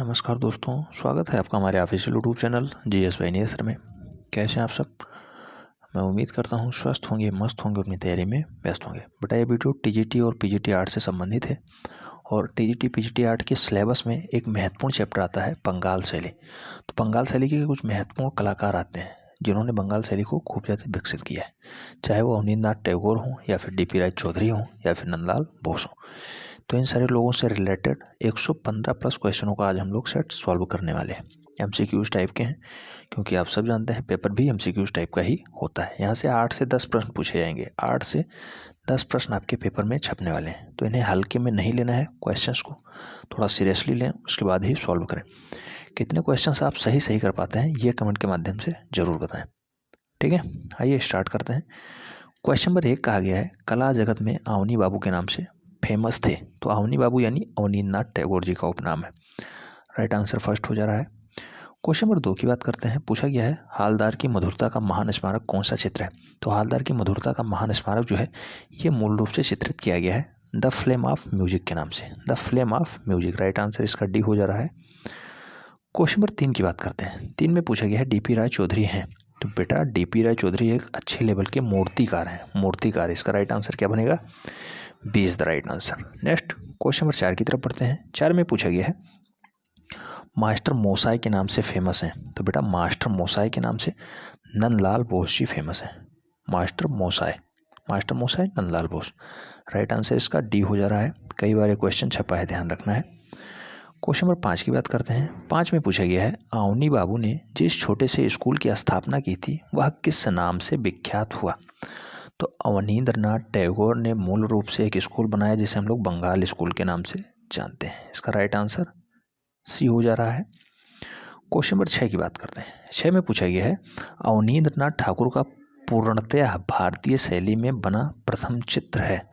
नमस्कार दोस्तों, स्वागत है आपका हमारे official YouTube channel GS Y sir में। कैसे हैं आप सब? मैं उम्मीद करता हूं स्वस्थ होंगे, मस्त होंगे, अपनी तैयारी में व्यस्त होंगे। बेटा ये वीडियो टीजीटी और पीजीटी आर्ट से संबंधित है और टीजीटी पीजीटी आर्ट के सिलेबस में एक महत्वपूर्ण चैप्टर आता है बंगाल शैली। तो बंगाल शैली के कुछ महत्वपूर्ण कलाकार आते हैं जिन्होंने बंगाल शैली को खूब ज़्यादा विकसित किया है, चाहे वो अवनींद्रनाथ टैगोर हों या फिर डीपी राय चौधरी हों या फिर नंदलाल बोस हों। तो इन सारे लोगों से रिलेटेड 115 प्लस क्वेश्चनों का आज हम लोग सेट सॉल्व करने वाले हैं। एमसीक्यूज टाइप के हैं, क्योंकि आप सब जानते हैं पेपर भी एमसीक्यूज टाइप का ही होता है। यहाँ से 8 से 10 प्रश्न पूछे जाएंगे। 8 से 10 प्रश्न आपके पेपर में छपने वाले हैं, तो इन्हें हल्के में नहीं लेना है। क्वेश्चंस को थोड़ा सीरियसली लें, उसके बाद ही सॉल्व करें। कितने क्वेश्चंस आप सही कर पाते हैं ये कमेंट के माध्यम से ज़रूर बताएं। ठीक है, आइए स्टार्ट करते हैं। क्वेश्चन नंबर 1 कहा गया है, कला जगत में अवनी बाबू के नाम से फेमस थे। तो अवनी बाबू यानी अवनींद्रनाथ टैगोर जी का उपनाम है। राइट आंसर फर्स्ट हो जा रहा है। क्वेश्चन नंबर 2 की बात करते हैं। पूछा गया है, हालदार की मधुरता का महान स्मारक कौन सा चित्र है? तो हालदार की मधुरता का महान स्मारक जो है ये मूल रूप से चित्रित किया गया है द फ्लेम ऑफ म्यूजिक के नाम से। The flame of music, right answer इसका डी हो जा रहा है। क्वेश्चन नंबर 3 की बात करते हैं। 3 में पूछा गया है, डीपी राय चौधरी हैं। तो बेटा डीपी राय चौधरी एक अच्छे लेवल के मूर्तिकार हैं। मूर्तिकार, इसका राइट आंसर क्या बनेगा? B is the right answer. Next question number 4 की तरफ पढ़ते हैं। 4 में पूछा गया है, मास्टर मोसाई के नाम से फेमस हैं। तो बेटा मास्टर मोसाई के नाम से नंदलाल बोस जी फेमस हैं। मास्टर मोसाई नंदलाल बोस, राइट आंसर इसका डी हो जा रहा है। कई बार ये क्वेश्चन छपा है, ध्यान रखना है। क्वेश्चन नंबर 5 की बात करते हैं। 5 में पूछा गया है, अवनी बाबू ने जिस छोटे से स्कूल की स्थापना की थी वह किस नाम से विख्यात हुआ? तो अवनींद्रनाथ टैगोर ने मूल रूप से एक स्कूल बनाया जिसे हम लोग बंगाल स्कूल के नाम से जानते हैं। इसका राइट आंसर सी हो जा रहा है। क्वेश्चन नंबर 6 की बात करते हैं। 6 में पूछा गया है, अवनींद्रनाथ ठाकुर का पूर्णतया भारतीय शैली में बना प्रथम चित्र है।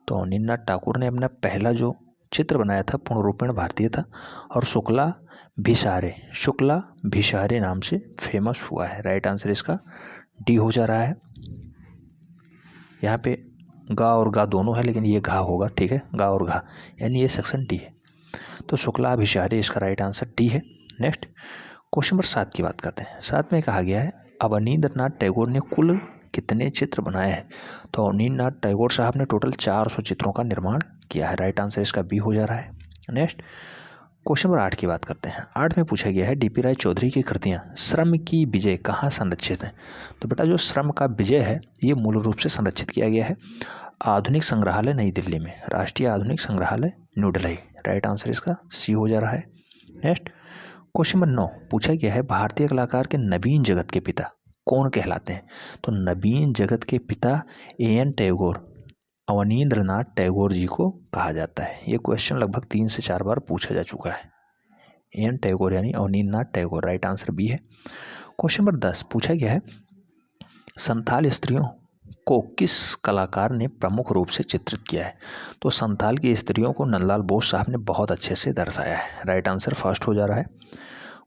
तो अवनींद्रनाथ ठाकुर ने अपना पहला जो चित्र बनाया था पूर्ण रूपेण भारतीय था और शुक्ला भिसारे नाम से फेमस हुआ है। राइट आंसर इसका डी हो जा रहा है। यहाँ पे गा और गा दोनों है, लेकिन ये घा होगा, ठीक है, गा और घा, यानी ये सेक्शन डी है। तो शुक्ला भिसारे इसका राइट आंसर डी है। नेक्स्ट क्वेश्चन नंबर 7 की बात करते हैं। 7 में कहा गया है, अवनींद्रनाथ टैगोर ने कुल कितने चित्र बनाए हैं? तो अवनींद्रनाथ टैगोर साहब ने टोटल 400 चित्रों का निर्माण किया है। राइट आंसर इसका बी हो जा रहा है। नेक्स्ट क्वेश्चन नंबर 8 की बात करते हैं। 8 में पूछा गया है, डीपी राय चौधरी की कृतियाँ श्रम की विजय कहाँ संरक्षित हैं? तो बेटा जो श्रम का विजय है ये मूल रूप से संरक्षित किया गया है आधुनिक संग्रहालय नई दिल्ली में, राष्ट्रीय आधुनिक संग्रहालय न्यू दिल्ली। राइट आंसर इसका सी हो जा रहा है। नेक्स्ट क्वेश्चन नंबर 9 पूछा गया है, भारतीय कलाकार के नवीन जगत के पिता कौन कहलाते हैं? तो नवीन जगत के पिता एएन टैगोर, अवनींद्रनाथ टैगोर जी को कहा जाता है। ये क्वेश्चन लगभग 3 से 4 बार पूछा जा चुका है। एएन टैगोर यानी Abanindranath Tagore, right answer B है। क्वेश्चन नंबर 10 पूछा गया है, संथाल स्त्रियों को किस कलाकार ने प्रमुख रूप से चित्रित किया है? तो संथाल की स्त्रियों को नंदलाल बोस साहब ने बहुत अच्छे से दर्शाया है। राइट आंसर फर्स्ट हो जा रहा है।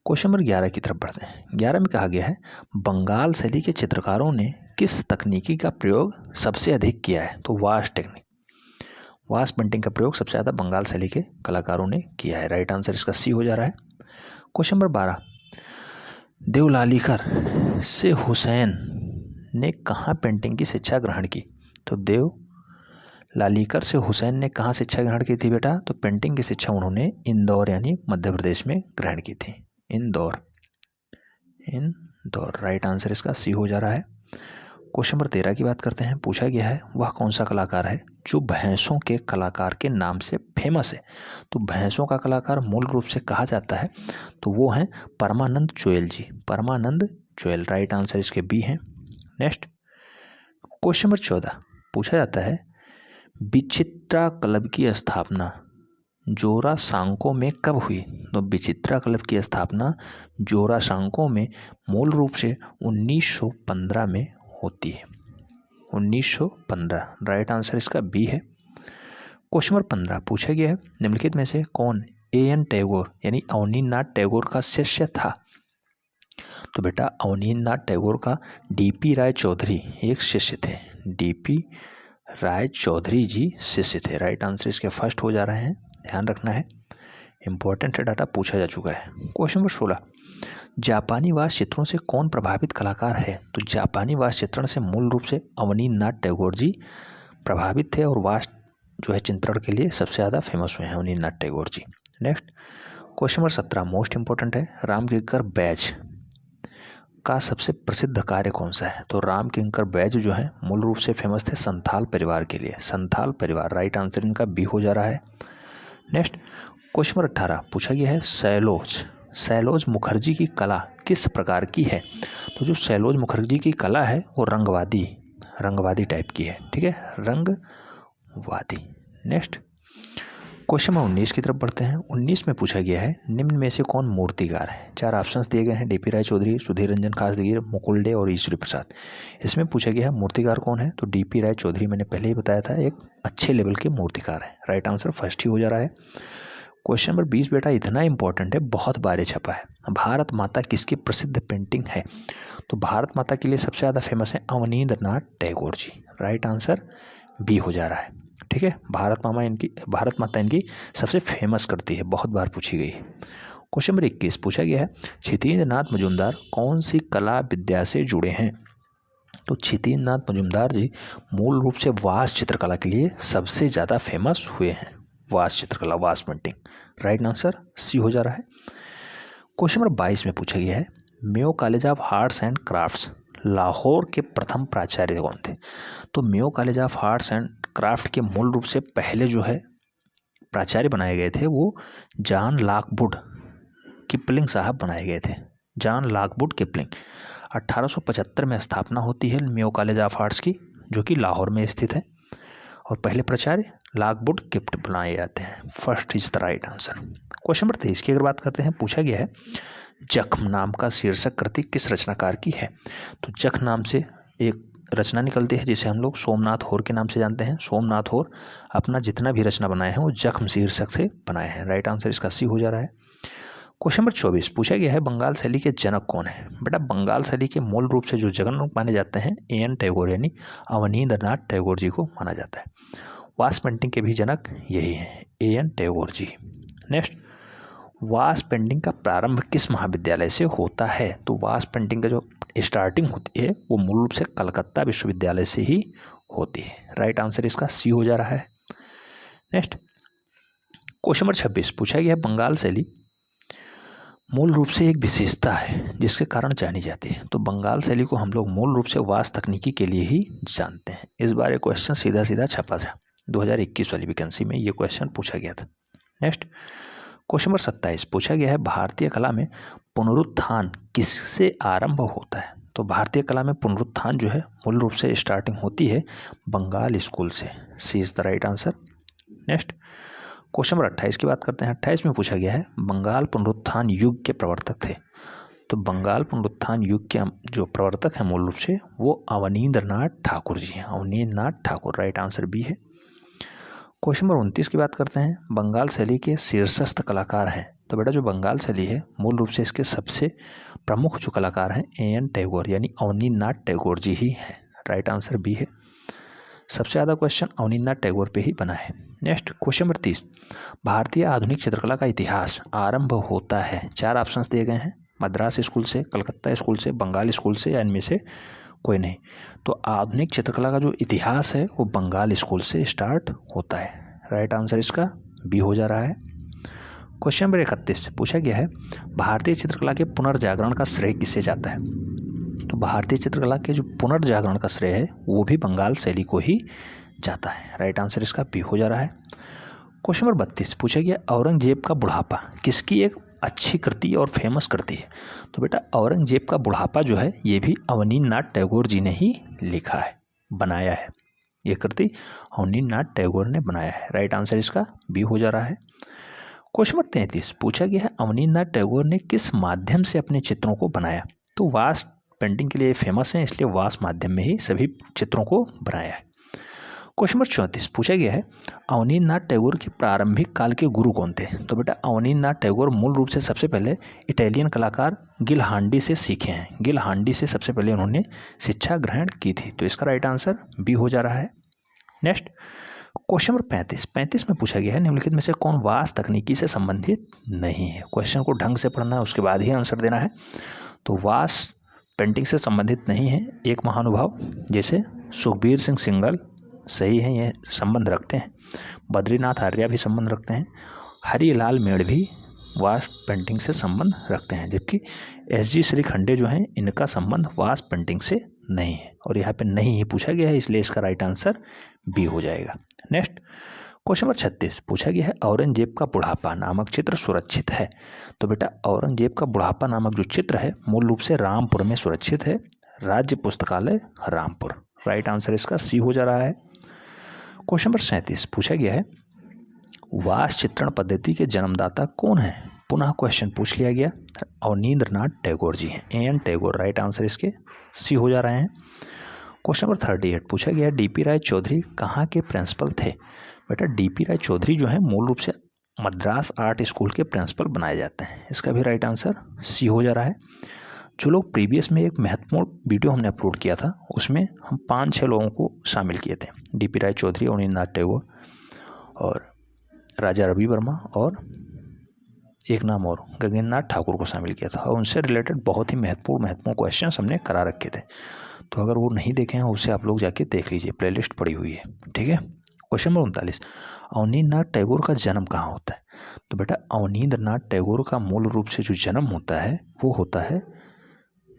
क्वेश्चन नंबर 11 की तरफ बढ़ते हैं। 11 में कहा गया है, बंगाल शैली के चित्रकारों ने किस तकनीकी का प्रयोग सबसे अधिक किया है? तो वाश टेक्निक, वाश पेंटिंग का प्रयोग सबसे ज़्यादा बंगाल शैली के कलाकारों ने किया है। राइट आंसर इसका सी हो जा रहा है। क्वेश्चन नंबर 12, देवलालीकर से हुसैन ने कहाँ पेंटिंग की शिक्षा ग्रहण की? तो देवलालीकर से हुसैन ने कहाँ शिक्षा ग्रहण की थी बेटा? तो पेंटिंग की शिक्षा उन्होंने इंदौर यानी मध्य प्रदेश में ग्रहण की थी। इंदौर, राइट आंसर इसका सी हो जा रहा है। क्वेश्चन नंबर 13 की बात करते हैं। पूछा गया है, वह कौन सा कलाकार है जो भैंसों के कलाकार के नाम से फेमस है? तो भैंसों का कलाकार मूल रूप से कहा जाता है तो वो हैं परमानंद चोयल जी, परमानंद चोयल, राइट आंसर इसके बी हैं। नेक्स्ट क्वेश्चन नंबर 14 पूछा जाता है, विचित्रा क्लब की स्थापना जोरासांको में कब हुई? तो विचित्रा क्लब की स्थापना जोरासांको में मूल रूप से 1915 में होती है। 1915, राइट आंसर इसका बी है। क्वेश्चन नंबर 15 पूछा गया है, निम्नलिखित में से कौन एएन टैगोर यानी अवनींद्रनाथ टैगोर का शिष्य था? तो बेटा अवनींद्रनाथ टैगोर का डीपी राय चौधरी एक शिष्य थे। डीपी राय चौधरी जी शिष्य थे। राइट आंसर इसके फर्स्ट हो जा रहे हैं, ध्यान रखना है। इंपॉर्टेंट है डाटा, पूछा जा चुका है। क्वेश्चन नंबर 16, जापानी वास्तु चित्रों से कौन प्रभावित कलाकार है? तो जापानी वास्तु चित्रण से मूल रूप से अवनींद्रनाथ टैगोर जी प्रभावित थे और वास्तु जो है चित्रण के लिए सबसे ज़्यादा फेमस हुए हैं Abanindranath Tagore ji. Next question number 17 most important है, रामकिंकर बैज का सबसे प्रसिद्ध कार्य कौन सा है? तो रामकिंकर बैज जो है मूल रूप से फेमस थे संथाल परिवार के लिए। संथाल परिवार, राइट आंसर इनका बी हो जा रहा है। नेक्स्ट क्वेश्चन नंबर 18 पूछा गया है, सैलोज मुखर्जी की कला किस प्रकार की है? तो जो सैलोज मुखर्जी की कला है वो रंगवादी टाइप की है, ठीक है, रंगवादी। नेक्स्ट क्वेश्चन नंबर 19 की तरफ बढ़ते हैं। 19 में पूछा गया है, निम्न में से कौन मूर्तिकार है? 4 ऑप्शंस दिए गए हैं, डीपी राय चौधरी, सुधीर रंजन खासगीर, मुकुल डे और ईश्वरी प्रसाद। इसमें पूछा गया है मूर्तिकार कौन है? तो डीपी राय चौधरी मैंने पहले ही बताया था, एक अच्छे लेवल के मूर्तिकार है। राइट आंसर फर्स्ट ही हो जा रहा है। क्वेश्चन नंबर 20 बेटा इतना इंपॉर्टेंट है, बहुत बार छपा है। भारत माता किसकी प्रसिद्ध पेंटिंग है? तो भारत माता के लिए सबसे ज़्यादा फेमस है अवनींद्रनाथ टैगोर जी। राइट आंसर बी हो जा रहा है, ठीक है। भारत माता इनकी सबसे फेमस करती है, बहुत बार पूछी गई है। क्वेश्चन नंबर 21 पूछा गया है, क्षितिन्द्रनाथ मजूमदार कौन सी कला विद्या से जुड़े हैं? तो क्षितिन्द्रनाथ मजूमदार जी मूल रूप से वास्तु चित्रकला के लिए सबसे ज़्यादा फेमस हुए हैं। वास्तु चित्रकला, वास्तु पेंटिंग। राइट आंसर सी हो जा रहा है। क्वेश्चन नंबर 22 में पूछा गया है, Mayo college of arts and crafts Lahore के प्रथम प्राचार्य कौन थे? तो Mayo college of arts and craft के मूल रूप से पहले जो है प्राचार्य बनाए गए थे वो जॉन लॉकवुड किपलिंग साहब बनाए गए थे। John Lockwood Kipling. 1875 में स्थापना होती है मेयो कॉलेज ऑफ आर्ट्स की, जो कि लाहौर में स्थित है, और पहले प्राचार्य लॉकवुड किपलिंग बनाए जाते हैं। First is the right answer. Question number 23 की अगर बात करते हैं, पूछा गया है, जख्म नाम का शीर्षक कृति किस रचनाकार की है? तो जख्म नाम से एक रचना निकलती है जिसे हम लोग सोमनाथ होर के नाम से जानते हैं। सोमनाथ होर अपना जितना भी रचना बनाए हैं वो जख्म शीर्षक से बनाए हैं। राइट आंसर इसका सी हो जा रहा है। क्वेश्चन नंबर 24 पूछा गया है, बंगाल शैली के जनक कौन है? बेटा बंगाल शैली के मूल रूप से जो जनक माने जाते हैं A.N. टैगोर यानी अवनींद्रनाथ टैगोर जी को माना जाता है। वास्तु पेंटिंग के भी जनक यही हैं, A.N. Tagore ji. Next, vastu painting का प्रारंभ किस महाविद्यालय से होता है? तो वास्तु पेंटिंग का जो स्टार्टिंग होती है वो मूल रूप से कलकत्ता विश्वविद्यालय से ही होती है। राइट आंसर इसका सी हो जा रहा है। नेक्स्ट क्वेश्चन नंबर 26 पूछा गया है, बंगाल शैली मूल रूप से एक विशेषता है जिसके कारण जानी जाती है। तो बंगाल शैली को हम लोग मूल रूप से वास्तु तकनीकी के लिए ही जानते हैं। इस बार ये क्वेश्चन सीधा सीधा छपा था 2021 वाली वैकेंसी में, ये क्वेश्चन पूछा गया था। नेक्स्ट क्वेश्चन नंबर 27 पूछा गया है, भारतीय कला में पुनरुत्थान किससे आरंभ होता है? तो भारतीय कला में पुनरुत्थान जो है मूल रूप से स्टार्टिंग होती है बंगाल स्कूल से। C is the right answer. Next question number 28 की बात करते हैं। 28 में पूछा गया है, बंगाल पुनरुत्थान युग के प्रवर्तक थे। तो बंगाल पुनरुत्थान युग के जो प्रवर्तक हैं मूल रूप से वो अवनींद्रनाथ ठाकुर जी हैं। Abanindranath Thakur, right answer B है। क्वेश्चन नंबर 29 की बात करते हैं, बंगाल शैली के शीर्षस्थ कलाकार हैं। तो बेटा जो बंगाल शैली है मूल रूप से इसके सबसे प्रमुख जो कलाकार हैं A.N. टैगोर यानी अवनींद्रनाथ टैगोर जी ही हैं। राइट आंसर बी है। सबसे ज़्यादा क्वेश्चन अवनींद्रनाथ टैगोर पे ही बना है। नेक्स्ट क्वेश्चन नंबर 30, भारतीय आधुनिक चित्रकला का इतिहास आरंभ होता है। 4 ऑप्शंस दिए गए हैं, मद्रास स्कूल से, कलकत्ता स्कूल से, बंगाल स्कूल से, या इनमें से कोई नहीं। तो आधुनिक चित्रकला का जो इतिहास है वो बंगाल स्कूल से स्टार्ट होता है। राइट आंसर इसका बी हो जा रहा है। क्वेश्चन नंबर 31 पूछा गया है, भारतीय चित्रकला के पुनर्जागरण का श्रेय किसे जाता है? तो भारतीय चित्रकला के जो पुनर्जागरण का श्रेय है वो भी बंगाल शैली को ही जाता है। राइट आंसर इसका बी हो जा रहा है। क्वेश्चन नंबर 32 पूछा गया, औरंगजेब का बुढ़ापा किसकी एक अच्छी कृति और फेमस कृति है? तो बेटा औरंगजेब का बुढ़ापा जो है ये भी अवनींद्रनाथ टैगोर जी ने ही लिखा है, बनाया है। ये कृति अवनींद्रनाथ टैगोर ने बनाया है। राइट आंसर इसका बी हो जा रहा है। क्वेश्चन नंबर 33 पूछा गया है, अवनींद्रनाथ टैगोर ने किस माध्यम से अपने चित्रों को बनाया? तो वास्तु पेंटिंग के लिए फेमस है, इसलिए वास्तु माध्यम में ही सभी चित्रों को बनाया है। क्वेश्चन नंबर 34 पूछा गया है, अवनींद्रनाथ टैगोर के प्रारंभिक काल के गुरु कौन थे? तो बेटा अवनींद्रनाथ टैगोर मूल रूप से सबसे पहले इटालियन कलाकार गिल हांडी से सीखे हैं। गिल हांडी से सबसे पहले उन्होंने शिक्षा ग्रहण की थी। तो इसका राइट आंसर बी हो जा रहा है। नेक्स्ट क्वेश्चन नंबर 35 में पूछा गया है निम्नलिखित में से कौन वास्त तकनीकी से संबंधित नहीं है। क्वेश्चन को ढंग से पढ़ना है, उसके बाद ही आंसर देना है। तो वास्त पेंटिंग से संबंधित नहीं है एक महानुभाव जैसे सुखबीर सिंह सिंघल सही है, ये संबंध रखते हैं। बद्रीनाथ आर्य भी संबंध रखते हैं। हरिलाल मेड़ भी वास्त पेंटिंग से संबंध रखते हैं, जबकि SG श्रीखंडे जो हैं इनका संबंध वास्त पेंटिंग से नहीं है। और यहाँ पे नहीं ही पूछा गया है, इसलिए इसका राइट आंसर बी हो जाएगा। नेक्स्ट क्वेश्चन नंबर 36 पूछा गया है औरंगजेब का बुढ़ापा नामक चित्र सुरक्षित है। तो बेटा औरंगजेब का बुढ़ापा नामक जो चित्र है मूल रूप से रामपुर में सुरक्षित है, राज्य पुस्तकालय रामपुर। राइट आंसर इसका सी हो जा रहा है। क्वेश्चन नंबर 37 पूछा गया है वास्त चित्रण पद्धति के जन्मदाता कौन है। पुनः क्वेश्चन पूछ लिया गया, अवनींद्रनाथ टैगोर जी हैं, AN टैगोर। राइट आंसर इसके सी हो जा रहे हैं। क्वेश्चन नंबर 38 पूछा गया DP राय चौधरी कहाँ के प्रिंसिपल थे। बेटा DP राय चौधरी जो है मूल रूप से मद्रास आर्ट स्कूल के प्रिंसिपल बनाए जाते हैं, इसका भी राइट आंसर सी हो जा रहा है। जो लोग प्रीवियस में एक महत्वपूर्ण वीडियो हमने अपलोड किया था उसमें हम 5-6 लोगों को शामिल किए थे, DP राय चौधरी, अवनींद्रनाथ टैगोर और राजा रवि वर्मा और एक नाम और गगनेन्द्रनाथ ठाकुर को शामिल किया था, और उनसे रिलेटेड बहुत ही महत्वपूर्ण क्वेश्चंस हमने करा रखे थे। तो अगर वो नहीं देखे हैं उसे आप लोग जाके देख लीजिए, प्लेलिस्ट पड़ी हुई है, ठीक है। क्वेश्चन नंबर 39 अवनींद्रनाथ टैगोर का जन्म कहाँ होता है। तो बेटा अवनींद्रनाथ टैगोर का मूल रूप से जो जन्म होता है वो होता है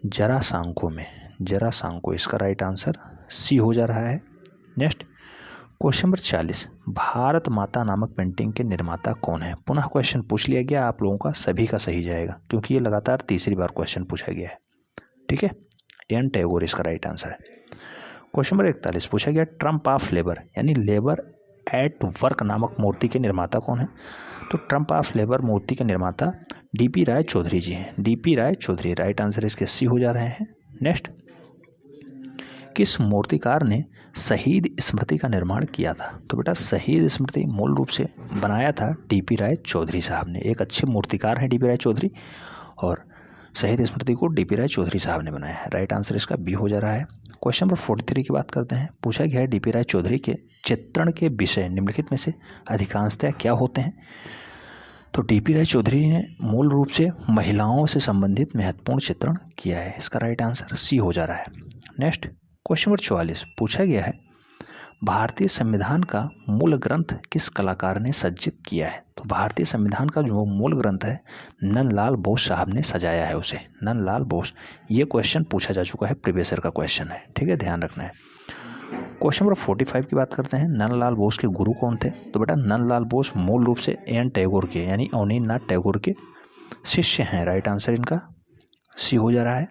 जरासांको में, जरासांको। इसका राइट आंसर सी हो जा रहा है। नेक्स्ट क्वेश्चन नंबर 40 भारत माता नामक पेंटिंग के निर्माता कौन है। पुनः क्वेश्चन पूछ लिया गया, आप लोगों का सभी का सही जाएगा क्योंकि ये लगातार तीसरी बार क्वेश्चन पूछा गया है, ठीक है। AN टैगोर इसका राइट आंसर है। क्वेश्चन नंबर 41 पूछा गया ट्रम्प ऑफ लेबर यानी लेबर एट वर्क नामक मूर्ति के निर्माता कौन है। तो ट्रम्प ऑफ लेबर मूर्ति के निर्माता DP राय चौधरी जी हैं, DP राय चौधरी। राइट आंसर इसके सी हो जा रहे हैं। नेक्स्ट किस मूर्तिकार ने शहीद स्मृति का निर्माण किया था। तो बेटा शहीद स्मृति मूल रूप से बनाया था DP राय चौधरी साहब ने। एक अच्छे मूर्तिकार हैं DP राय चौधरी और शहीद स्मृति को DP राय चौधरी साहब ने बनाया है। राइट आंसर इसका बी हो जा रहा है। क्वेश्चन नंबर 43 की बात करते हैं। पूछा गया है DP राय चौधरी के चित्रण के विषय निम्नलिखित में से अधिकांशतः क्या होते हैं। तो DP राय चौधरी ने मूल रूप से महिलाओं से संबंधित महत्वपूर्ण चित्रण किया है, इसका राइट आंसर सी हो जा रहा है। नेक्स्ट क्वेश्चन नंबर 44 पूछा गया है भारतीय संविधान का मूल ग्रंथ किस कलाकार ने सज्जित किया है। तो भारतीय संविधान का जो मूल ग्रंथ है नंदलाल बोस साहब ने सजाया है उसे, नंदलाल बोस। ये क्वेश्चन पूछा जा चुका है, प्रीवियस ईयर का क्वेश्चन है, ठीक है, ध्यान रखना है। क्वेश्चन नंबर 45 की बात करते हैं, नंदलाल बोस के गुरु कौन थे। तो बेटा नंदलाल बोस मूल रूप से AN टैगोर के यानी अवनींद्रनाथ टैगोर के शिष्य हैं। राइट आंसर इनका सी हो जा रहा है।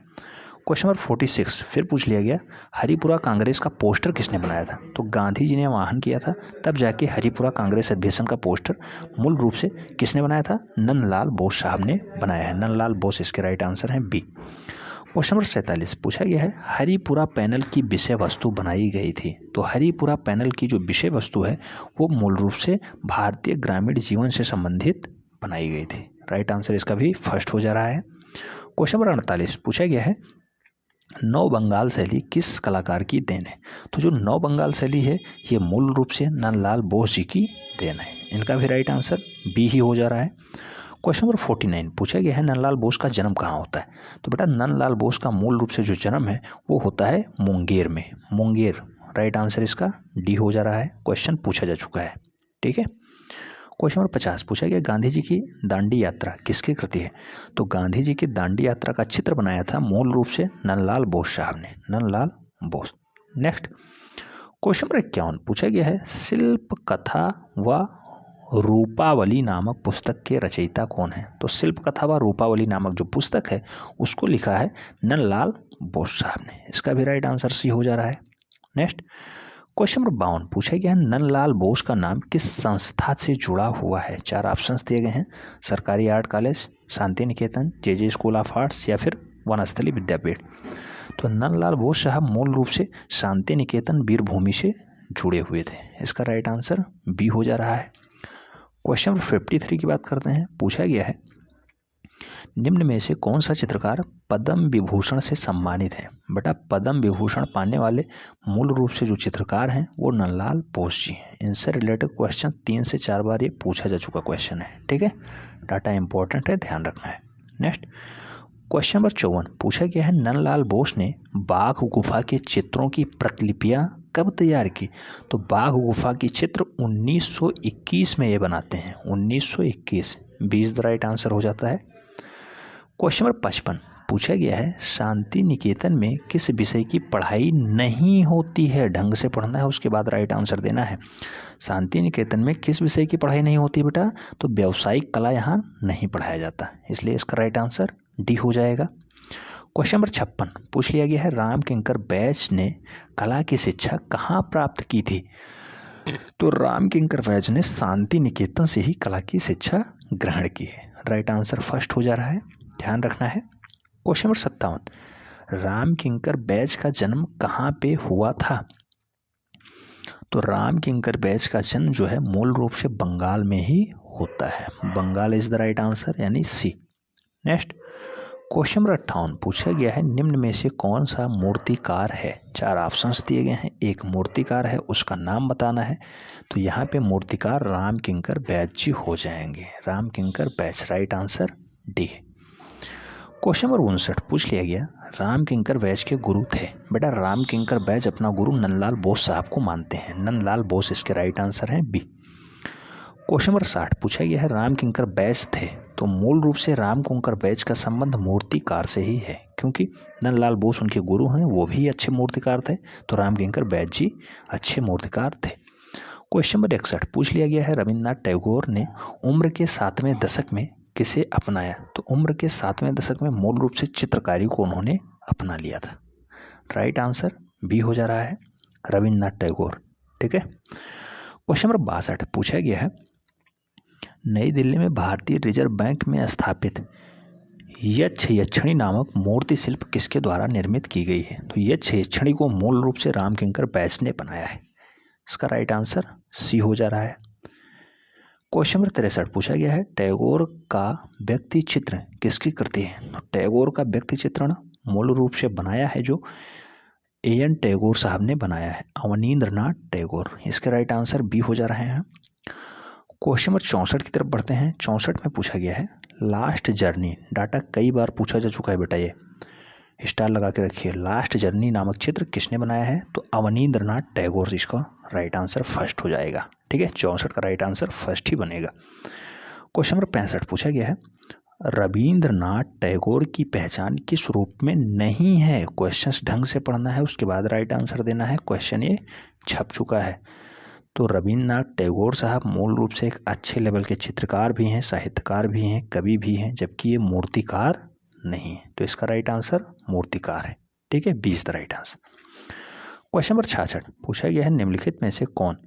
क्वेश्चन नंबर 46 फिर पूछ लिया गया हरिपुरा कांग्रेस का पोस्टर किसने बनाया था। तो गांधी जी ने आह्वान किया था, तब जाके हरिपुरा कांग्रेस अधिवेशन का पोस्टर मूल रूप से किसने बनाया था, नंदलाल बोस साहब ने बनाया है। नंदलाल बोस इसके राइट आंसर हैं बी। क्वेश्चन नंबर 47 पूछा गया है हरिपुरा पैनल की विषय वस्तु बनाई गई थी। तो हरिपुरा पैनल की जो विषय वस्तु है वो मूल रूप से भारतीय ग्रामीण जीवन से संबंधित बनाई गई थी। राइट आंसर इसका भी फर्स्ट हो जा रहा है। क्वेश्चन नंबर 48 पूछा गया है नव बंगाल शैली किस कलाकार की देन है। तो जो नव बंगाल शैली है ये मूल रूप से नंदलाल बोस जी की देन है, इनका भी राइट आंसर बी ही हो जा रहा है। क्वेश्चन नंबर 49 पूछा गया है नंदलाल बोस का जन्म कहाँ होता है। तो बेटा नंदलाल बोस का मूल रूप से जो जन्म है वो होता है मुंगेर में, मुंगेर। राइट आंसर इसका डी हो जा रहा है, क्वेश्चन पूछा जा चुका है, ठीक है। क्वेश्चन नंबर 50 पूछा गया गांधी जी की दांडी यात्रा किसकी कृति है। तो गांधी जी की दांडी यात्रा का चित्र बनाया था मूल रूप से नंदलाल बोस साहब ने, Nandlal Bose. Next question number 51 पूछा गया है शिल्प कथा व रूपावली नामक पुस्तक के रचयिता कौन है। तो शिल्प कथा व रूपावली नामक जो पुस्तक है उसको लिखा है नंदलाल बोस साहब ने, इसका भी राइट आंसर सी हो जा रहा है। नेक्स्ट क्वेश्चन नंबर 52 पूछा गया है नंदलाल बोस का नाम किस संस्था से जुड़ा हुआ है। 4 ऑप्शंस दिए गए हैं, सरकारी art college, Shanti Niketan, JJ school of arts या फिर वनस्थली विद्यापीठ। तो नंदलाल बोस साहब मूल रूप से शांति निकेतन वीरभूमि से जुड़े हुए थे, इसका राइट आंसर बी हो जा रहा है। क्वेश्चन नंबर 53 की बात करते हैं। पूछा गया है निम्न में से कौन सा चित्रकार पद्म विभूषण से सम्मानित है? बेटा पद्म विभूषण पाने वाले मूल रूप से जो चित्रकार हैं वो नंदलाल बोस जी हैं। इनसे रिलेटेड क्वेश्चन 3 से 4 बार ये पूछा जा चुका क्वेश्चन है। ठीक है, डाटा इंपॉर्टेंट है, ध्यान रखना है। नेक्स्ट क्वेश्चन नंबर 54 पूछा गया है, नंदलाल बोस ने बाघ गुफा के चित्रों की प्रतिलिपियां कब तैयार की? तो बाघ गुफा की चित्र 1921 में ये बनाते हैं। 1921 20 द राइट आंसर हो जाता है। क्वेश्चन नंबर 55 पूछा गया है, शांति निकेतन में किस विषय की पढ़ाई नहीं होती है? ढंग से पढ़ना है, उसके बाद राइट आंसर देना है। शांति निकेतन में किस विषय की पढ़ाई नहीं होती बेटा? तो व्यावसायिक कला यहाँ नहीं पढ़ाया जाता, इसलिए इसका राइट आंसर डी हो जाएगा। क्वेश्चन नंबर 56 पूछ लिया गया है, राम किंकर बैच ने कला की शिक्षा कहाँ प्राप्त की थी? तो राम किंकर बैच ने शांति निकेतन से ही कला की शिक्षा ग्रहण की है। राइट आंसर फर्स्ट हो जा रहा है, ध्यान रखना है। Question number 57 Ram Kinkar batch का जन्म कहाँ पे हुआ था? तो राम किंकर बैच का जन्म जो है मूल रूप से बंगाल में ही होता है। Bengal is the right answer, यानी सी। नेक्स्ट क्वेश्चन नंबर 58 पूछा गया है, निम्न में से कौन सा मूर्तिकार है? 4 ऑप्शंस दिए गए हैं, एक मूर्तिकार है, उसका नाम बताना है। तो यहाँ पे मूर्तिकार राम किंकर बैच जी हो जाएंगे। Ram Kinkar Baij, right answer D. Question number 59 पूछ लिया गया, राम किंकर बैच के गुरु थे? बेटा राम किंकर बैच अपना गुरु नंदलाल बोस साहब को मानते हैं। नंदलाल बोस इसके राइट आंसर है बी। क्वेश्चन नंबर 60 पूछा गया है, राम किंकर बैच थे? तो मूल रूप से राम किंकर बैच का संबंध मूर्तिकार से ही है, क्योंकि नंदलाल बोस उनके गुरु हैं, वो भी अच्छे मूर्तिकार थे, तो राम किंकर बैच जी अच्छे मूर्तिकार थे। क्वेश्चन नंबर 61 पूछ लिया गया है, रविन्द्रनाथ टैगोर ने उम्र के 7वें दशक में किसे अपनाया? तो उम्र के 7वें दशक में मूल रूप से चित्रकारी को उन्होंने अपना लिया था। राइट आंसर बी हो जा रहा है, रविन्द्रनाथ टैगोर। ठीक है, क्वेश्चन नंबर 62 पूछा गया है, नई दिल्ली में भारतीय रिजर्व बैंक में स्थापित यक्षयक्षिणी नामक मूर्ति शिल्प किसके द्वारा निर्मित की गई है? तो यक्षयक्षिणी को मूल रूप से राम किंकर बैच ने बनाया है। इसका राइट आंसर सी हो जा रहा है। क्वेश्चन नंबर 63 पूछा गया है, टैगोर का व्यक्ति चित्र किसकी कृति है? तो टैगोर का व्यक्ति चित्रण मूल रूप से बनाया है जो एन टैगोर साहब ने बनाया है, अवनींद्रनाथ टैगोर। इसके राइट आंसर बी हो जा रहे हैं। क्वेश्चन नंबर 64 की तरफ बढ़ते हैं। 64 में पूछा गया है, लास्ट जर्नी, डाटा कई बार पूछा जा चुका है बेटा, ये स्टार लगा के रखिए। लास्ट जर्नी नामक चित्र किसने बनाया है? तो अवनींद्रनाथ टैगोर। इसका राइट आंसर फर्स्ट हो जाएगा। ठीक है, 64 का राइट आंसर फर्स्ट ही बनेगा। क्वेश्चन नंबर 65 पूछा गया है, रविंद्रनाथ टैगोर की पहचान किस रूप में नहीं है? क्वेश्चन ढंग से पढ़ना है, उसके बाद राइट आंसर देना है। क्वेश्चन ये छप चुका है। तो रविन्द्रनाथ टैगोर साहब मूल रूप से एक अच्छे लेवल के चित्रकार भी हैं, साहित्यकार भी हैं, कवि भी हैं, जबकि ये मूर्तिकार नहीं है। तो इसका राइट आंसर मूर्तिकार है। ठीक है, 20 the right answer. Question number 66 पूछा गया है, निम्नलिखित में से कौन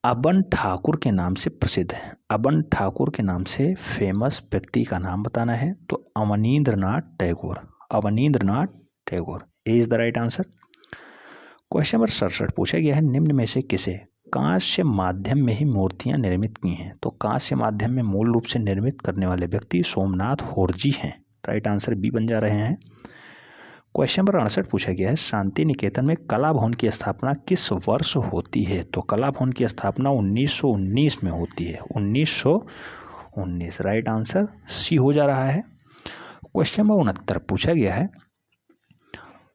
अबन ठाकुर के नाम से प्रसिद्ध है? अबन ठाकुर के नाम से फेमस व्यक्ति का नाम बताना है। तो Abanindranath Tagore, Abanindranath Tagore is the right answer. Question number 67 पूछा गया है, निम्न में से किसे कांस्य माध्यम में ही मूर्तियां निर्मित की हैं? तो कांस्य माध्यम में मूल रूप से निर्मित करने वाले व्यक्ति सोमनाथ होरजी हैं। राइट आंसर बी बन जा रहे हैं। क्वेश्चन नंबर 68 पूछा गया है, शांति निकेतन में कला भवन की स्थापना किस वर्ष होती है? तो कला भवन की स्थापना 1919 में होती है, 1919। राइट आंसर सी हो जा रहा है। क्वेश्चन नंबर 69 पूछा गया है,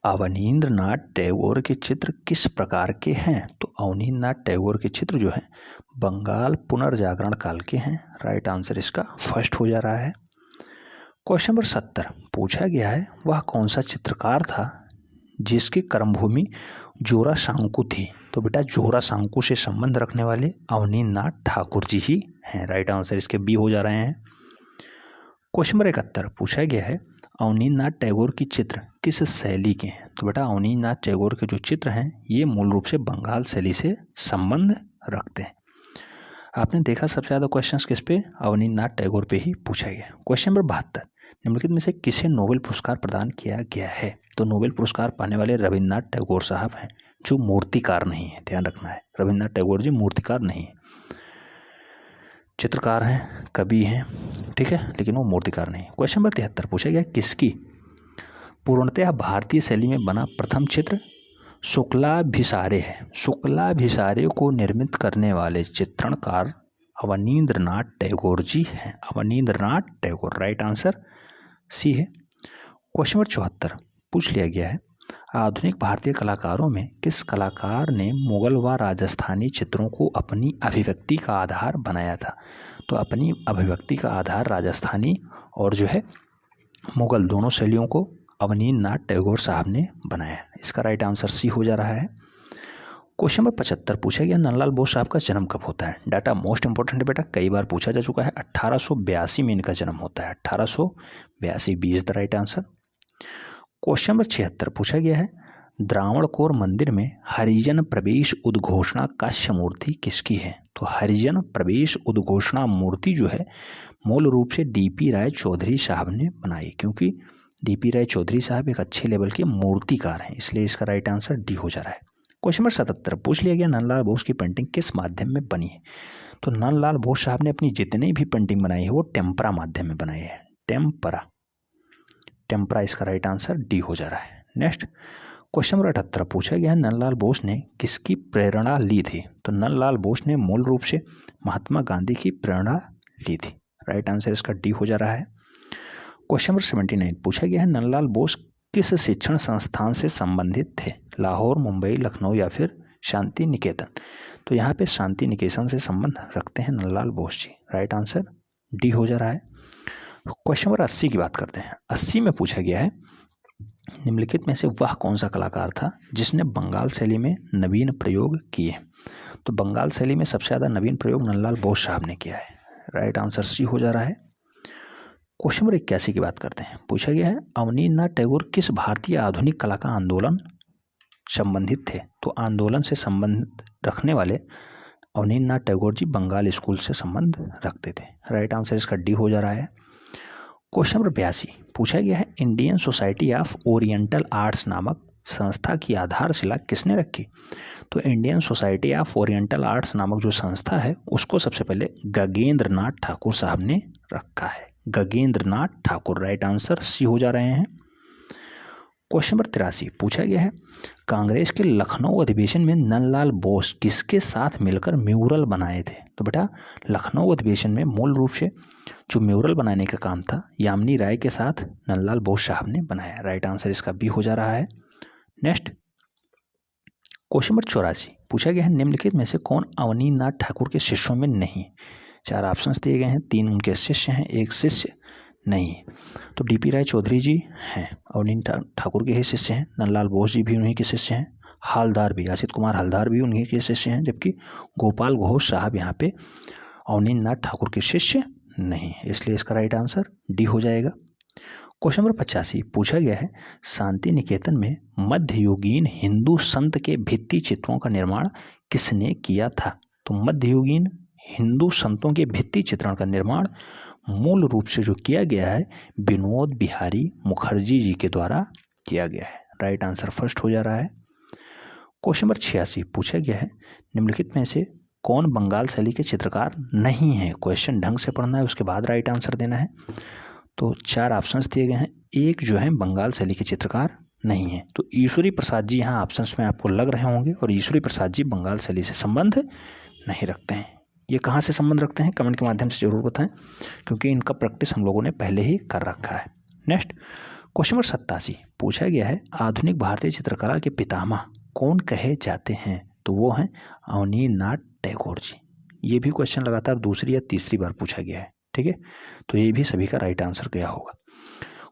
अवनींद्रनाथ टैगोर के चित्र किस प्रकार के हैं? तो अवनींद्रनाथ टैगोर के चित्र जो है बंगाल पुनर्जागरण काल के हैं। राइट आंसर इसका फर्स्ट हो जा रहा है। क्वेश्चन नंबर 70 पूछा गया है, वह कौन सा चित्रकार था जिसकी कर्मभूमि जोरासांकु थी? तो बेटा जोरासांकु से संबंध रखने वाले अवनींद्रनाथ ठाकुर जी ही हैं। राइट आंसर इसके बी हो जा रहे हैं। क्वेश्चन नंबर 71 पूछा गया है, अवनींद्रनाथ टैगोर की चित्र किस शैली के हैं? तो बेटा अवनींद्रनाथ टैगोर के जो चित्र हैं ये मूल रूप से बंगाल शैली से संबंध रखते हैं। आपने देखा सबसे ज़्यादा क्वेश्चंस किस पे? अवनींद्रनाथ टैगोर पे ही पूछा गया। क्वेश्चन नंबर 72 निम्नलिखित में से किसे नोबेल पुरस्कार प्रदान किया गया है? तो नोबेल पुरस्कार पाने वाले रविन्द्रनाथ टैगोर साहब हैं, जो मूर्तिकार नहीं है, ध्यान रखना है। रविन्द्रनाथ टैगोर जी मूर्तिकार नहीं है। चित्रकार हैं, कवि हैं, ठीक है, लेकिन वो मूर्तिकार नहीं। क्वेश्चन नंबर 73 पूछा गया किसकी पूर्णतः भारतीय शैली में बना प्रथम चित्र शुक्लाभिसारे है। शुक्लाभिसारे को निर्मित करने वाले चित्रणकार अवनींद्रनाथ टैगोर जी हैं। Abanindranath Tagore, right answer C है। क्वेश्चन नंबर 74 पूछ लिया गया है आधुनिक भारतीय कलाकारों में किस कलाकार ने मुगल व राजस्थानी चित्रों को अपनी अभिव्यक्ति का आधार बनाया था। तो अपनी अभिव्यक्ति का आधार राजस्थानी और जो है मुगल दोनों शैलियों को अवनींद्रनाथ टैगोर साहब ने बनाया। इसका राइट आंसर सी हो जा रहा है। क्वेश्चन नंबर 75 पूछा गया नंदलाल बोस साहब का जन्म कब होता है। डाटा मोस्ट इंपॉर्टेंट है बेटा, कई बार पूछा जा चुका है। 1882 में इनका जन्म होता है। 1882 B is the right answer. Question number 76 पूछा गया है द्रावणकोर मंदिर में हरिजन प्रवेश उद्घोषणा काश्य मूर्ति किसकी है। तो हरिजन प्रवेश उद्घोषणा मूर्ति जो है मूल रूप से डीपी राय चौधरी साहब ने बनाई, क्योंकि डीपी राय चौधरी साहब एक अच्छे लेवल के मूर्तिकार हैं, इसलिए इसका राइट आंसर डी हो जा रहा है। क्वेश्चन नंबर 77 पूछ लिया गया नंदलाल बोस की पेंटिंग किस माध्यम में बनी है। तो नंदलाल बोस साहब ने अपनी जितनी भी पेंटिंग बनाई है वो टेम्परा माध्यम में बनाई है। टेम्परा इसका राइट आंसर डी हो जा रहा है। नेक्स्ट क्वेश्चन नंबर 78 पूछा गया है नंदलाल बोस ने किसकी प्रेरणा ली थी। तो नंदलाल बोस ने मूल रूप से महात्मा गांधी की प्रेरणा ली थी। राइट आंसर इसका डी हो जा रहा है। क्वेश्चन नंबर 79 पूछा गया है नंदलाल बोस किस शिक्षण संस्थान से संबंधित थे। लाहौर, मुंबई, लखनऊ या फिर शांति निकेतन। तो यहाँ पे शांति निकेतन से संबंध रखते हैं नंदलाल बोस जी। राइट आंसर डी हो जा रहा है। क्वेश्चन नंबर 80 की बात करते हैं। 80 में पूछा गया है निम्नलिखित में से वह कौन सा कलाकार था जिसने बंगाल शैली में नवीन प्रयोग किए। तो बंगाल शैली में सबसे ज़्यादा नवीन प्रयोग नंदलाल बोस साहब ने किया है। राइट आंसर सी हो जा रहा है। क्वेश्चन नंबर 81 की बात करते हैं। पूछा गया है अवनींद्रनाथ टैगोर किस भारतीय आधुनिक कला का आंदोलन संबंधित थे। तो आंदोलन से संबंध रखने वाले अवनींद्रनाथ टैगोर जी बंगाल स्कूल से संबंध रखते थे। राइट आंसर इसका डी हो जा रहा है। क्वेश्चन नंबर 82 पूछा गया है Indian society of oriental arts नामक संस्था की आधारशिला किसने रखी। तो Indian society of oriental arts नामक जो संस्था है उसको सबसे पहले गगनेंद्रनाथ ठाकुर साहब ने रखा है। Gaganendranath Thakur, right answer C हो जा रहे हैं। क्वेश्चन नंबर 83 पूछा गया है कांग्रेस के लखनऊ अधिवेशन में नंदलाल बोस किसके साथ मिलकर म्यूरल बनाए थे। तो बेटा लखनऊ अधिवेशन में मूल रूप से जो म्यूरल बनाने का काम था यामिनी राय के साथ नंदलाल बोस साहब ने बनाया। राइट आंसर इसका बी हो जा रहा है। नेक्स्ट क्वेश्चन नंबर 84 पूछा गया है निम्नलिखित में से कौन अवनींद्रनाथ ठाकुर के शिष्यों में नहीं। 4 ऑप्शंस दिए गए हैं, 3 उनके शिष्य हैं, 1 शिष्य नहीं है। तो डीपी राय चौधरी जी हैं, अवनींद्रनाथ ठाकुर के ही शिष्य हैं। नंदलाल बोस जी भी उन्हीं के शिष्य हैं। हालदार भी, असित कुमार हालदार भी उन्हीं के शिष्य हैं, जबकि गोपाल घोष साहब यहाँ पे अवनींद्रनाथ ठाकुर के शिष्य नहीं है, इसलिए इसका राइट आंसर डी हो जाएगा। क्वेश्चन नंबर 85 पूछा गया है शांति निकेतन में मध्ययुगीन हिंदू संत के भित्ति चित्रों का निर्माण किसने किया था। तो मध्ययुगीन हिंदू संतों के भित्ति चित्रण का निर्माण मूल रूप से जो किया गया है विनोद बिहारी मुखर्जी जी के द्वारा किया गया है। राइट आंसर फर्स्ट हो जा रहा है। क्वेश्चन नंबर 86 पूछा गया है निम्नलिखित में से कौन बंगाल शैली के चित्रकार नहीं है। क्वेश्चन ढंग से पढ़ना है, उसके बाद राइट आंसर देना है। तो 4 ऑप्शंस दिए गए हैं, एक जो है बंगाल शैली के चित्रकार नहीं है। तो ईश्वरी प्रसाद जी यहाँ ऑप्शंस में आपको लग रहे होंगे, और ईश्वरी प्रसाद जी बंगाल शैली से संबंध नहीं रखते हैं। ये कहाँ से संबंध रखते हैं कमेंट के माध्यम से जरूर बताएं, क्योंकि इनका प्रैक्टिस हम लोगों ने पहले ही कर रखा है। नेक्स्ट क्वेश्चन नंबर 87 पूछा गया है आधुनिक भारतीय चित्रकला के पितामह कौन कहे जाते हैं। तो वो हैं अवनींद्रनाथ टैगोर जी। ये भी क्वेश्चन लगातार दूसरी या तीसरी बार पूछा गया है, ठीक है, तो ये भी सभी का राइट आंसर गया होगा।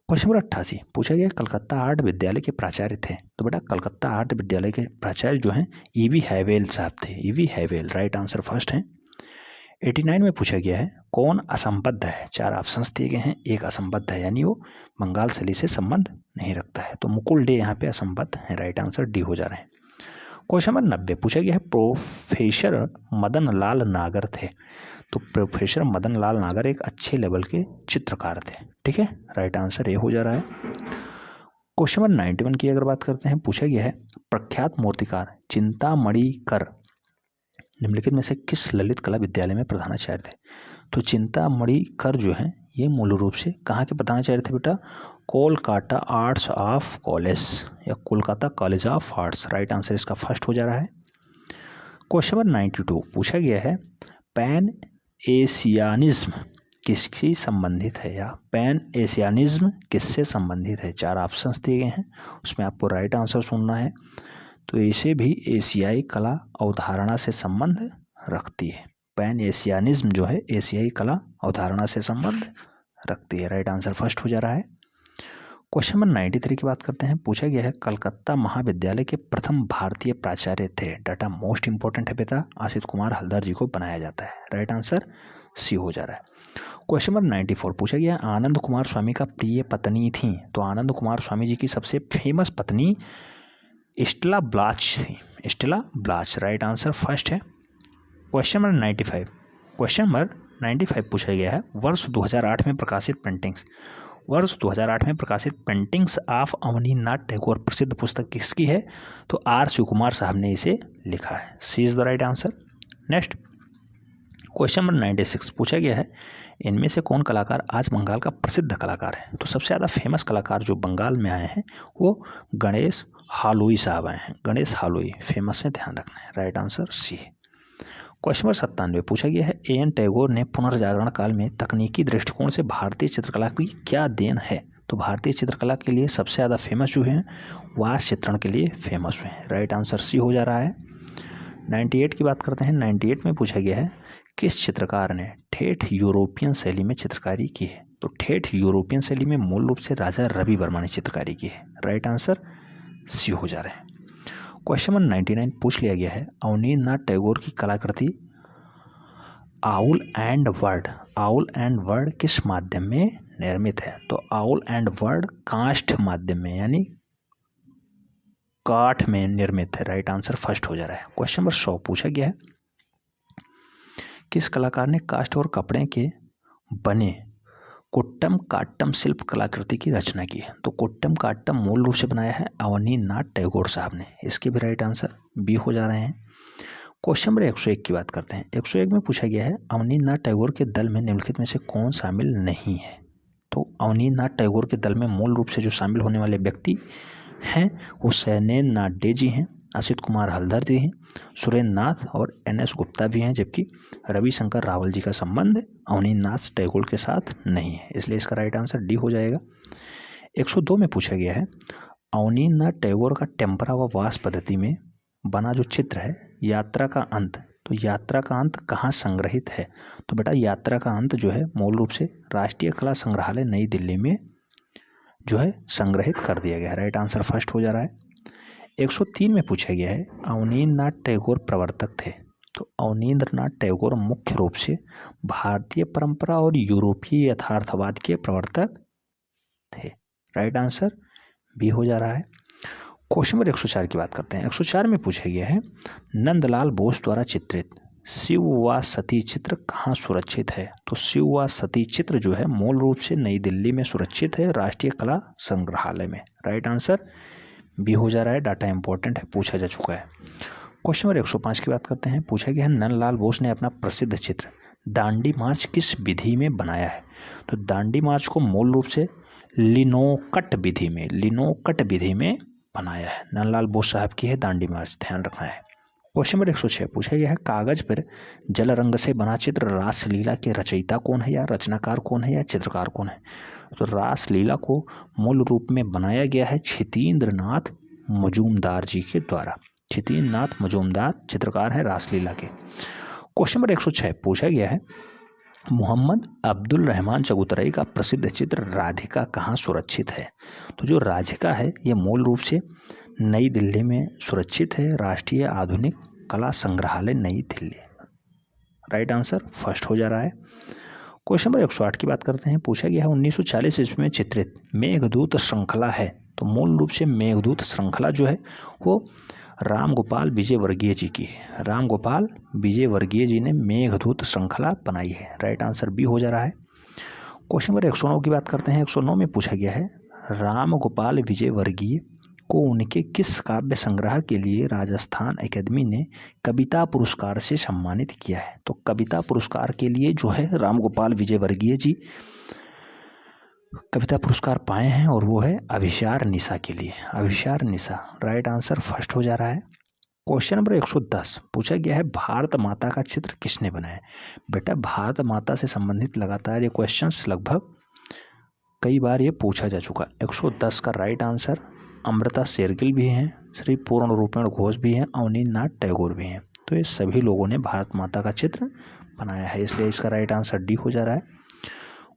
क्वेश्चन नंबर 88 पूछा गया कलकत्ता आर्ट विद्यालय के प्राचार्य थे। तो बेटा कलकत्ता आर्ट विद्यालय के प्राचार्य जो हैं ईवी हैवेल साहब थे। ईवी हैवेल, राइट आंसर फर्स्ट है। 89 में पूछा गया है कौन असंबद्ध है। 4 ऑप्शंस दिए गए हैं, एक असंबद्ध है, यानी वो बंगाल शैली से संबंध नहीं रखता है। तो मुकुल डे यहाँ पे असंबद्ध है। राइट आंसर डी हो जा रहे हैं। क्वेश्चन नंबर 90 पूछा गया है प्रोफेसर मदन लाल नागर थे। तो प्रोफेसर मदन लाल नागर एक अच्छे लेवल के चित्रकार थे, ठीक है, राइट आंसर ए हो जा रहा है। क्वेश्चन नंबर 91 की अगर बात करते हैं, पूछा गया है प्रख्यात मूर्तिकार चिंतामणिकर निम्नलिखित में से किस ललित कला विद्यालय में प्रधानाचार्य थे? तो चिंतामणि कर जो हैं ये मूल रूप से कहाँ के प्रधानाचार्य थे बेटा? कोलकाता आर्ट्स ऑफ कॉलेज या Kolkata college of arts. Right answer इसका फर्स्ट हो जा रहा है। क्वेश्चन नंबर 92 पूछा गया है पैन एशियानिज्म किससे संबंधित है, या पैन एशियानिज्म किससे संबंधित है? 4 ऑप्शंस दिए गए हैं, उसमें आपको राइट आंसर सुनना है। तो इसे भी एशियाई कला अवधारणा से संबंध रखती है। पैन एशियानिज्म जो है एशियाई कला अवधारणा से संबंध रखती है। राइट आंसर फर्स्ट हो जा रहा है। क्वेश्चन नंबर 93 की बात करते हैं। पूछा गया है कलकत्ता महाविद्यालय के प्रथम भारतीय प्राचार्य थे। डाटा मोस्ट इंपॉर्टेंट है बेटा, आशित कुमार हल्दर जी को बनाया जाता है। राइट आंसर सी हो जा रहा है। क्वेश्चन नंबर 94 पूछा गया आनंद कुमार स्वामी का प्रिय पत्नी थी। तो आनंद कुमार स्वामी जी की सबसे फेमस पत्नी स्टेला ब्लाच थी। स्टेला ब्लाच राइट आंसर फर्स्ट है। क्वेश्चन नंबर 95 पूछा गया है वर्ष 2008 में प्रकाशित पेंटिंग्स। वर्ष 2008 में प्रकाशित पेंटिंग्स ऑफ अवनीन्द्रनाथ टैगोर प्रसिद्ध पुस्तक किसकी है? तो आर शिवकुमार साहब ने इसे लिखा है। C is the right answer. Next question number 96 पूछा गया है इनमें से कौन कलाकार आज बंगाल का प्रसिद्ध कलाकार है? तो सबसे ज़्यादा फेमस कलाकार जो बंगाल में आए हैं वो गणेश हालुई साहब आए हैं। गणेश हालुई फेमस है, ध्यान रखना है। राइट आंसर सी है। क्वेश्चन नंबर 97 पूछा गया है ए एन टैगोर ने पुनर्जागरण काल में तकनीकी दृष्टिकोण से भारतीय चित्रकला की क्या देन है? तो भारतीय चित्रकला के लिए सबसे ज़्यादा फेमस जो है वार चित्रण के लिए फेमस हुए हैं। राइट आंसर सी हो जा रहा है। 98 की बात करते हैं। 98 में पूछा गया है किस चित्रकार ने ठेठ यूरोपियन शैली में चित्रकारी की है? तो ठेठ यूरोपियन शैली में मूल रूप से राजा रवि वर्मा ने चित्रकारी की है। राइट आंसर सी हो जा रहा है। क्वेश्चन नंबर 99 पूछ लिया गया है अवनीन्द्रनाथ टैगोर की कलाकृति owl and word. Owl and word किस माध्यम में निर्मित है? तो आउल एंड वर्ड काष्ठ माध्यम में यानी काठ में निर्मित है। राइट आंसर फर्स्ट हो जा रहा है। क्वेश्चन नंबर 100 पूछा गया है किस कलाकार ने काष्ठ और कपड़े के बने कुट्टम काट्टम शिल्प कलाकृति की रचना की है? तो कुट्टम काट्टम मूल रूप से बनाया है अवनीन्द्रनाथ टैगोर साहब ने। इसके भी राइट आंसर बी हो जा रहे हैं। क्वेश्चन नंबर 101 की बात करते हैं। 101 में पूछा गया है अवनीन्द्रनाथ टैगोर के दल में निम्नलिखित में से कौन शामिल नहीं है? तो अवनीन्द्रनाथ टैगोर के दल में मूल रूप से जो शामिल होने वाले व्यक्ति हैं वो सैनेन्द्र नाथ डे जी हैं, असित कुमार हल्दर जी हैं, सुरेंद्र नाथ और NS गुप्ता भी हैं, जबकि रविशंकर रावल जी का संबंध अवनीन्द्रनाथ टैगोर के साथ नहीं है। इसलिए इसका राइट आंसर डी हो जाएगा। 102 में पूछा गया है अवनीन्द्रनाथ टैगोर का टेम्परा व वास पद्धति में बना जो चित्र है यात्रा का अंत, तो यात्रा का अंत कहाँ संग्रहित है? तो बेटा यात्रा का अंत जो है मूल रूप से राष्ट्रीय कला संग्रहालय नई दिल्ली में जो है संग्रहित कर दिया गया है। राइट आंसर फर्स्ट हो जा रहा है। 103 में पूछा गया है अवनीन्द्रनाथ टैगोर प्रवर्तक थे। तो अवनीन्द्रनाथ टैगोर मुख्य रूप से भारतीय परंपरा और यूरोपीय यथार्थवाद के प्रवर्तक थे। राइट आंसर बी हो जा रहा है। क्वेश्चन नंबर 104 की बात करते हैं। 104 में पूछा गया है नंदलाल बोस द्वारा चित्रित शिव व सती चित्र कहाँ सुरक्षित है? तो शिव व सती चित्र जो है मूल रूप से नई दिल्ली में सुरक्षित है राष्ट्रीय कला संग्रहालय में। राइट आंसर बी हो जा रहा है। डाटा इंपॉर्टेंट है, पूछा जा चुका है। क्वेश्चन नंबर 105 की बात करते हैं। पूछा गया है नंदलाल बोस ने अपना प्रसिद्ध चित्र दांडी मार्च किस विधि में बनाया है? तो दांडी मार्च को मूल रूप से लिनोकट विधि में बनाया है। नंदलाल बोस साहब की है दांडी मार्च, ध्यान रखना है। क्वेश्चन नंबर 106 पूछा गया है कागज पर जल रंग से बना चित्र रासलीला के रचयिता कौन है, या रचनाकार कौन है, या चित्रकार कौन है? तो रासलीला को मूल रूप में बनाया गया है क्षितेंद्रनाथ मजूमदार जी के द्वारा। क्षितेंद्रनाथ मजूमदार चित्रकार है रासलीला के। क्वेश्चन नंबर 106 पूछा गया है मोहम्मद अब्दुल रहमान चबूतराई का प्रसिद्ध चित्र राधिका कहाँ सुरक्षित है? तो जो राधिका है ये मूल रूप से नई दिल्ली में सुरक्षित है राष्ट्रीय आधुनिक कला संग्रहालय नई दिल्ली। राइट आंसर फर्स्ट हो जा रहा है। क्वेश्चन नंबर 108 की बात करते हैं। पूछा गया है 1940 ईस्वी में चित्रित मेघदूत श्रृंखला है। तो मूल रूप से मेघदूत श्रृंखला जो है वो राम गोपाल विजयवर्गीय जी की है। राम गोपाल विजयवर्गीय जी ने मेघदूत श्रृंखला बनाई है। राइट आंसर बी हो जा रहा है। क्वेश्चन नंबर 109 की बात करते हैं। 109 में पूछा गया है राम गोपाल विजयवर्गीय को उनके किस काव्य संग्रह के लिए राजस्थान अकेदमी ने कविता पुरस्कार से सम्मानित किया है? तो कविता पुरस्कार के लिए जो है रामगोपाल विजयवर्गीय जी कविता पुरस्कार पाए हैं, और वो है अभिसार निशा के लिए। अभिसार निशा राइट आंसर फर्स्ट हो जा रहा है। क्वेश्चन नंबर 110 पूछा गया है, भारत माता का चित्र किसने बनाया? बेटा भारत माता से संबंधित लगातार ये क्वेश्चंस लगभग कई बार ये पूछा जा चुका। 110 का राइट आंसर अमृता शेरगिल भी हैं, श्री पूर्ण रूपेण घोष भी हैं, अवनींद्रनाथ टैगोर भी हैं। तो ये सभी लोगों ने भारत माता का चित्र बनाया है, इसलिए इसका राइट आंसर डी हो जा रहा है।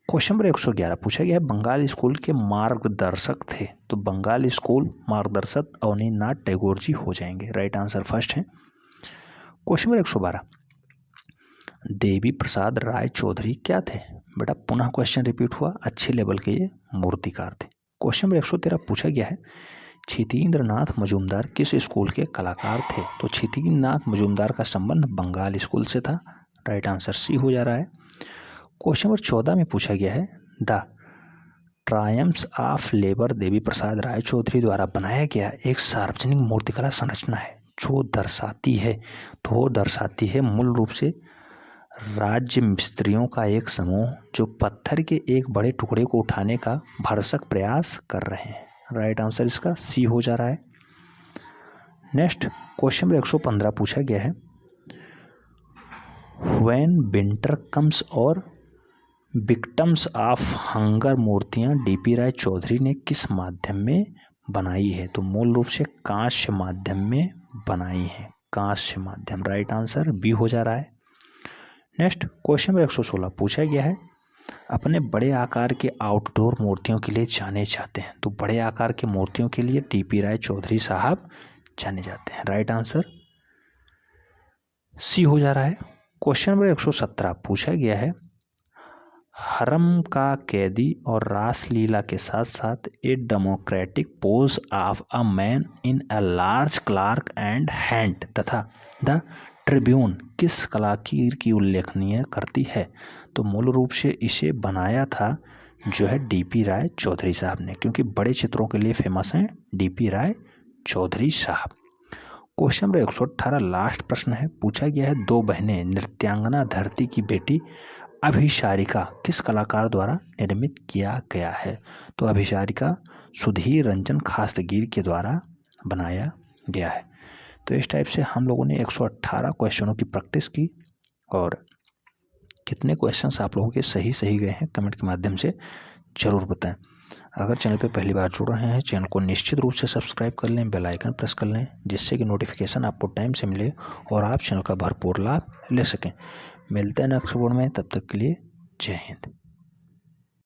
क्वेश्चन नंबर 111 पूछा गया है, बंगाल स्कूल के मार्गदर्शक थे? तो बंगाल स्कूल मार्गदर्शक अवनींद्रनाथ टैगोर जी हो जाएंगे, राइट आंसर फर्स्ट है। क्वेश्चन नंबर 112 देवी प्रसाद राय चौधरी क्या थे? बेटा पुनः क्वेश्चन रिपीट हुआ, अच्छे लेवल के ये मूर्तिकार थे। क्वेश्चन नंबर 113 पूछा गया है, क्षितिन्द्रनाथ मजूमदार किस स्कूल के कलाकार थे? तो क्षितिन्द्रनाथ मजूमदार का संबंध बंगाल स्कूल से था, राइट आंसर सी हो जा रहा है। क्वेश्चन नंबर 14 में पूछा गया है, the triumphs of labour Devi Prasad Rai Chaudhary द्वारा बनाया गया एक सार्वजनिक मूर्तिकला संरचना है जो दर्शाती है मूल रूप से राज्य मिस्त्रियों का एक समूह जो पत्थर के एक बड़े टुकड़े को उठाने का भरसक प्रयास कर रहे हैं, राइट आंसर इसका सी हो जा रहा है। नेक्स्ट क्वेश्चन नंबर 115 पूछा गया है, व्हेन विंटर कम्स और विक्टिम्स ऑफ हंगर मूर्तियां डीपी राय चौधरी ने किस माध्यम में बनाई है? तो मूल रूप से कांस्य माध्यम में बनाई है, कांस्य माध्यम, राइट आंसर बी हो जा रहा है। नेक्स्ट क्वेश्चन नंबर 116 पूछा गया है, अपने बड़े आकार के आउटडोर मूर्तियों के लिए जाने जाते हैं? तो बड़े आकार की मूर्तियों के लिए डीपी राय चौधरी साहब जाने जाते हैं, राइट आंसर सी हो जा रहा है। क्वेश्चन नंबर 117 पूछा गया है, हरम का कैदी और रासलीला के साथ साथ a democratic pose of a man in a large clark and hand तथा द ट्रिब्यून किस कलाकार की उल्लेखनीय करती है? तो मूल रूप से इसे बनाया था जो है डीपी राय चौधरी साहब ने, क्योंकि बड़े चित्रों के लिए फेमस हैं डीपी राय चौधरी साहब। क्वेश्चन नंबर 118 लास्ट प्रश्न है, पूछा गया है, दो बहनें नृत्यांगना धरती की बेटी अभिसारिका किस कलाकार द्वारा निर्मित किया गया है? तो अभिसारिका सुधीर रंजन खास्तगीर के द्वारा बनाया गया है। तो इस टाइप से हम लोगों ने 118 क्वेश्चनों की प्रैक्टिस की, और कितने क्वेश्चंस आप लोगों के सही गए हैं कमेंट के माध्यम से ज़रूर बताएं। अगर चैनल पे पहली बार जुड़ रहे हैं, चैनल को निश्चित रूप से सब्सक्राइब कर लें, बेल आइकन प्रेस कर लें, जिससे कि नोटिफिकेशन आपको टाइम से मिले और आप चैनल का भरपूर लाभ ले सकें। मिलते हैं नेक्स्ट वीडियो में, तब तक के लिए जय हिंद।